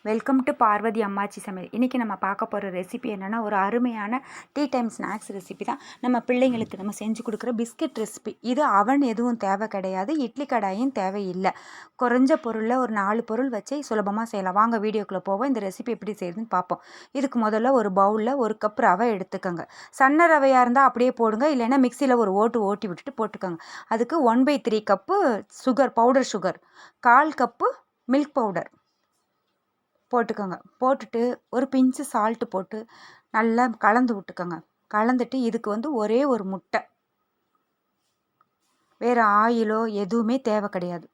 Welcome to Parvati அம்மாச்சி சமையல். இன்றைக்கி நம்ம பார்க்க போகிற ரெசிபி என்னென்னா, ஒரு அருமையான டீ டைம் ஸ்நாக்ஸ் ரெசிபி தான். நம்ம பிள்ளைங்களுக்கு நம்ம செஞ்சு கொடுக்குற பிஸ்கெட் ரெசிபி. இது அவன் எதுவும் தேவை கிடையாது, இட்லி கடாயும் தேவையில்லை. குறைஞ்ச பொருளில் ஒரு 4 பொருள் வச்சு சுலபமாக செய்யலாம். வாங்க வீடியோக்குள்ளே போவோம். இந்த ரெசிபி எப்படி செய்யுதுன்னு பார்ப்போம். இதுக்கு முதல்ல ஒரு பவுலில் 1 கப் ரவை எடுத்துக்கோங்க. சன்ன ரவையாக இருந்தால் அப்படியே போடுங்க, இல்லைன்னா மிக்சியில் ஒரு ஓட்டி விட்டுட்டு போட்டுக்கோங்க. அதுக்கு 1/3 cup sugar, powder sugar, 1/4 cup milk powder போட்டுக்கோங்க. போட்டுட்டு ஒரு பிஞ்சு சால்ட்டு போட்டு நல்லா கலந்து விட்டுக்கோங்க. கலந்துட்டு இதுக்கு ஒரே ஒரு முட்டை, வேறு ஆயிலோ எதுவுமே தேவை கிடையாது.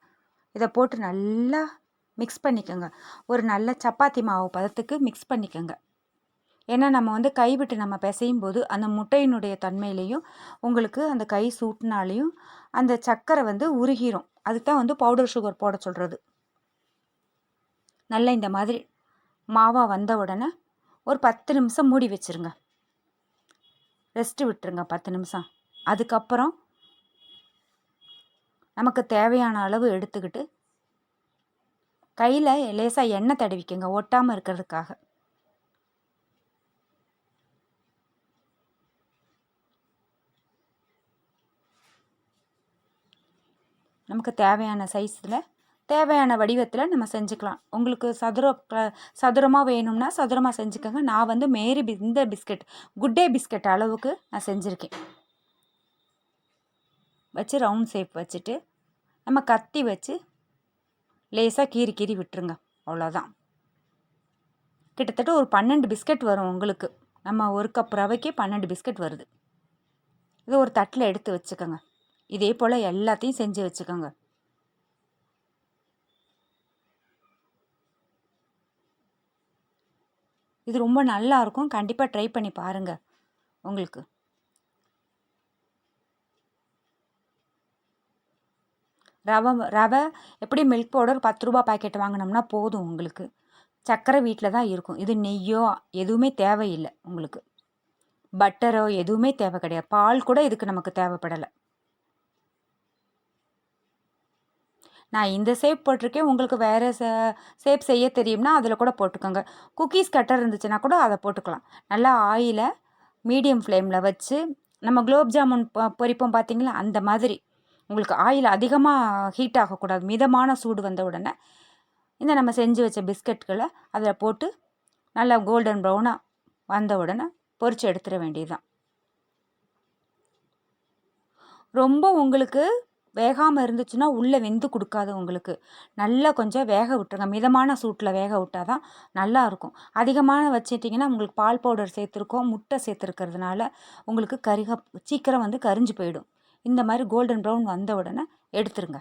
இதை போட்டு நல்லா மிக்ஸ் பண்ணிக்கோங்க. ஒரு நல்ல சப்பாத்தி மாவு பதத்துக்கு மிக்ஸ் பண்ணிக்கோங்க. ஏன்னா நம்ம கைவிட்டு நம்ம பிசையும் போது அந்த முட்டையினுடைய தன்மையிலையும் உங்களுக்கு அந்த கை சூட்டினாலையும் அந்த சர்க்கரை உருகிரும். அதுக்கு தான் பவுடர் சுகர் போட சொல்கிறது. நல்லா இந்த மாதிரி மாவாக வந்த உடனே ஒரு 10 நிமிஷம் மூடி வச்சுருங்க. ரெஸ்ட்டு விட்டுருங்க 10 நிமிஷம். அதுக்கப்புறம் நமக்கு தேவையான அளவு எடுத்துக்கிட்டு கையில் லேசாக எண்ணெய் தடவிக்கங்க, ஒட்டாமல் இருக்கிறதுக்காக. நமக்கு தேவையான சைஸில் தேவையான வடிவத்தில் நம்ம செஞ்சுக்கலாம். உங்களுக்கு சதுரமாக வேணும்னா சதுரமாக செஞ்சுக்கோங்க. நான் இந்த பிஸ்கட், குட் டே பிஸ்கட் அளவுக்கு நான் செஞ்சுருக்கேன். வச்சு ரவுண்ட் ஷேப் வச்சுட்டு நம்ம கத்தி வச்சு லேசாக கீறி விட்டுருங்க. அவ்வளோதான். கிட்டத்தட்ட ஒரு 12 பிஸ்கட் வரும் உங்களுக்கு. நம்ம 1 கப் ரவைக்கு 12 பிஸ்கட் வருது. இது ஒரு தட்டில் எடுத்து வச்சுக்கோங்க. இதே போல் எல்லாத்தையும் செஞ்சு வச்சுக்கோங்க. இது ரொம்ப நல்லா இருக்கும். கண்டிப்பாக ட்ரை பண்ணி பாருங்கள். உங்களுக்கு ரவை எப்படி மில்க் பவுடர் 10 ரூபா பாக்கெட் வாங்கினோம்னா போதும். உங்களுக்கு சர்க்கரை வீட்டில் தான் இருக்கும். இது நெய்யோ எதுவுமே தேவையில்லை. உங்களுக்கு பட்டரோ எதுவுமே தேவை கிடையாது. பால் கூட இதுக்கு நமக்கு தேவைப்படலை. நான் இந்த ஷேப் போட்டிருக்கேன். உங்களுக்கு வேறு ஷேப் செய்ய தெரியும்னா அதில் கூட போட்டுக்கோங்க. குக்கீஸ் கட்டர் இருந்துச்சுன்னா கூட அதை போட்டுக்கலாம். நல்லா ஆயிலை மீடியம் ஃப்ளேமில் வச்சு நம்ம குலோப் ஜாமுன் பொரிப்போம் பார்த்தீங்களா, அந்த மாதிரி. உங்களுக்கு ஆயில் அதிகமாக ஹீட் ஆகக்கூடாது. மிதமான சூடு வந்த உடனே இந்த நம்ம செஞ்சு வச்ச பிஸ்கட்களை அதில் போட்டு நல்லா கோல்டன் ப்ரௌனாக வந்த உடனே பொரித்து எடுத்துட வேண்டியதுதான். ரொம்ப உங்களுக்கு வேகாமல் இருந்துச்சுன்னா உள்ளே வெந்து கொடுக்காது. உங்களுக்கு நல்லா கொஞ்சம் வேக விட்டுருங்க. மிதமான சூட்டில் வேக விட்டால் தான் நல்லாயிருக்கும். அதிகமான வச்சிட்டிங்கன்னா உங்களுக்கு பால் பவுடர் சேர்த்துருக்கோம், முட்டை சேர்த்துருக்கிறதுனால உங்களுக்கு சீக்கிரம் கரிஞ்சு போயிடும். இந்த மாதிரி கோல்டன் ப்ரௌன் வந்த உடனே எடுத்துருங்க.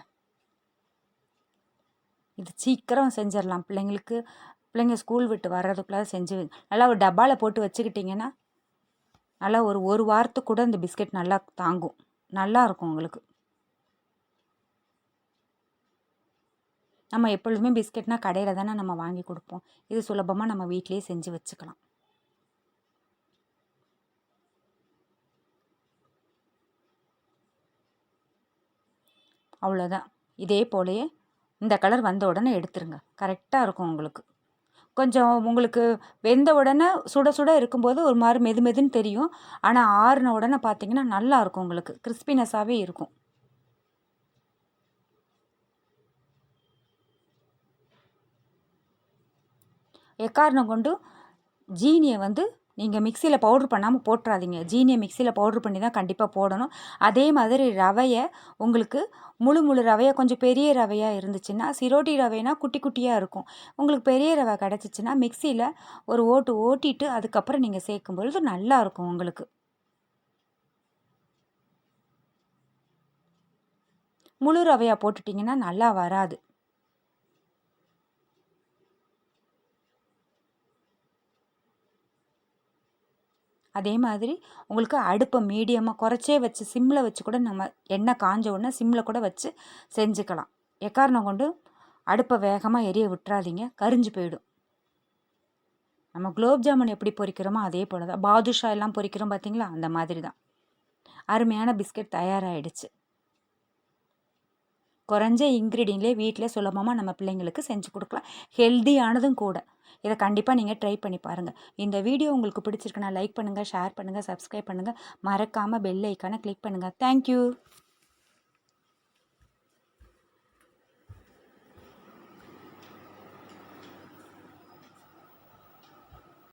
இது சீக்கிரம் செஞ்சிடலாம். பிள்ளைங்க ஸ்கூல் விட்டு வர்றதுக்குள்ளே செஞ்சு நல்லா ஒரு டப்பாவில் போட்டு வச்சுக்கிட்டிங்கன்னா நல்லா ஒரு வாரத்துக்கு கூட இந்த பிஸ்கெட் நல்லா தாங்கும். நல்லாயிருக்கும் உங்களுக்கு. நம்ம எப்பொழுதுமே பிஸ்கெட்னால் கடையில் தானே நம்ம வாங்கி கொடுப்போம். இது சுலபமாக நம்ம வீட்டிலேயே செஞ்சு வச்சுக்கலாம். அவ்வளோதான். இதே போலயே இந்த கலர் வந்த உடனே எடுத்துருங்க. கரெக்டாக இருக்கும் உங்களுக்கு. கொஞ்சம் உங்களுக்கு வெந்த உடனே சுட சுட இருக்கும்போது ஒரு மாதிரி மெதுன்னு தெரியும். ஆனால் ஆறுன உடனே பார்த்தீங்கன்னா நல்லாயிருக்கும். உங்களுக்கு கிறிஸ்பினஸாகவே இருக்கும். எக்காரணம் கொண்டு ஜீனியை நீங்கள் மிக்சியில் பவுட்ரு பண்ணாமல் போட்டுறாதீங்க. ஜீனியை மிக்சியில் பவுட்ரு பண்ணி தான் கண்டிப்பாக போடணும். அதே மாதிரி ரவையை உங்களுக்கு முழு ரவையை கொஞ்சம் பெரிய ரவையாக இருந்துச்சுன்னா, சிரோட்டி ரவைனா குட்டி குட்டியாக இருக்கும். உங்களுக்கு பெரிய ரவை கிடச்சிச்சின்னா மிக்சியில் ஒரு ஓட்டிட்டு அதுக்கப்புறம் நீங்கள் சேர்க்கும் பொழுது நல்லாயிருக்கும். உங்களுக்கு முழு ரவையாக போட்டுட்டிங்கன்னா நல்லா வராது. அதே மாதிரி உங்களுக்கு அடுப்பை மீடியமாக குறைச்சே வச்சு சிம்மில் வச்சு கூட நம்ம எண்ணெய் காஞ்ச உடனே சிம்மில் கூட வச்சு செஞ்சுக்கலாம். எக்காரணம் கொண்டு அடுப்பை வேகமாக எரிய விட்டுறாதீங்க, கரிஞ்சு போயிடும். நம்ம குலோப் ஜாமுன் எப்படி பொரிக்கிறோமோ அதே போல் தான். பாதுஷா எல்லாம் பொரிக்கிறோம் பார்த்தீங்களா, அந்த மாதிரி தான். அருமையான பிஸ்கெட் தயாராகிடுச்சு. குறைஞ்ச இன்க்ரீடியன்ட்லேயே வீட்டில் சுலபமாக நம்ம பிள்ளைங்களுக்கு செஞ்சு கொடுக்கலாம். ஹெல்தியானதும் கூட. இதை கண்டிப்பாக நீங்கள் ட்ரை பண்ணி பாருங்கள். இந்த வீடியோ உங்களுக்கு பிடிச்சிருக்குன்னா லைக் பண்ணுங்கள், ஷேர் பண்ணுங்கள், சப்ஸ்கிரைப் பண்ணுங்கள். மறக்காமல் பெல் ஐக்கானை கிளிக் பண்ணுங்கள். தேங்க்யூ.